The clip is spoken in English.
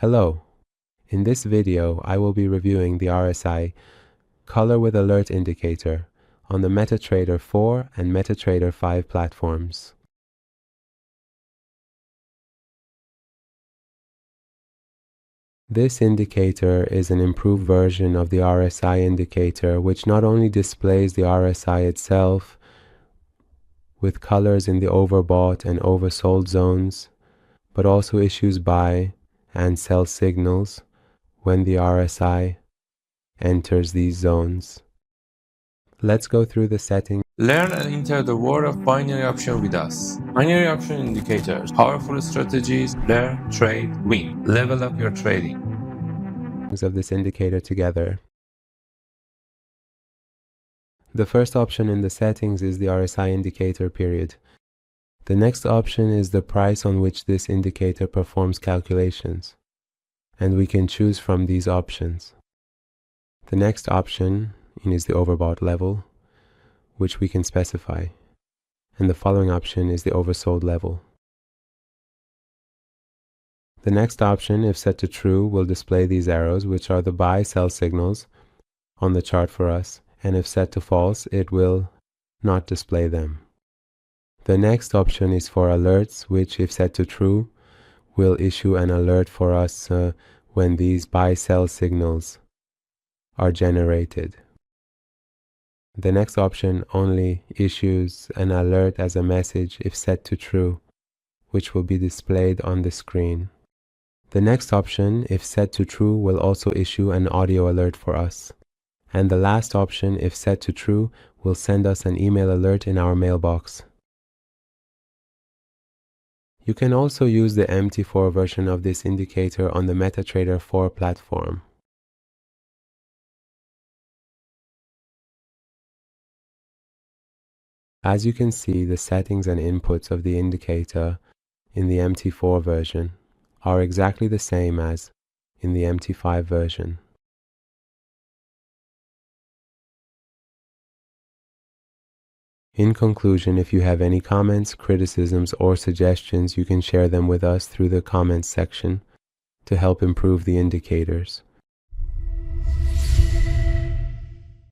Hello. In this video, I will be reviewing the RSI Color with Alert indicator on the MetaTrader 4 and MetaTrader 5 platforms. This indicator is an improved version of the RSI indicator, which not only displays the RSI itself with colors in the overbought and oversold zones, but also issues buy and sell signals when the RSI enters these zones. Let's go through the settings. Learn and enter the world of binary option with us. Binary option indicators, powerful strategies, learn, trade, win. Level up your trading. Of this indicator together. The first option in the settings is the RSI indicator period. The next option is the price on which this indicator performs calculations, and we can choose from these options. The next option is the overbought level, which we can specify, and the following option is the oversold level. The next option, if set to true, will display these arrows, which are the buy-sell signals on the chart for us, and if set to false, it will not display them. The next option is for alerts, which, if set to true, will issue an alert for us when these buy-sell signals are generated. The next option only issues an alert as a message if set to true, which will be displayed on the screen. The next option, if set to true, will also issue an audio alert for us. And the last option, if set to true, will send us an email alert in our mailbox. You can also use the MT4 version of this indicator on the MetaTrader 4 platform. As you can see, the settings and inputs of the indicator in the MT4 version are exactly the same as in the MT5 version. In conclusion, if you have any comments, criticisms, or suggestions, you can share them with us through the comments section to help improve the indicators.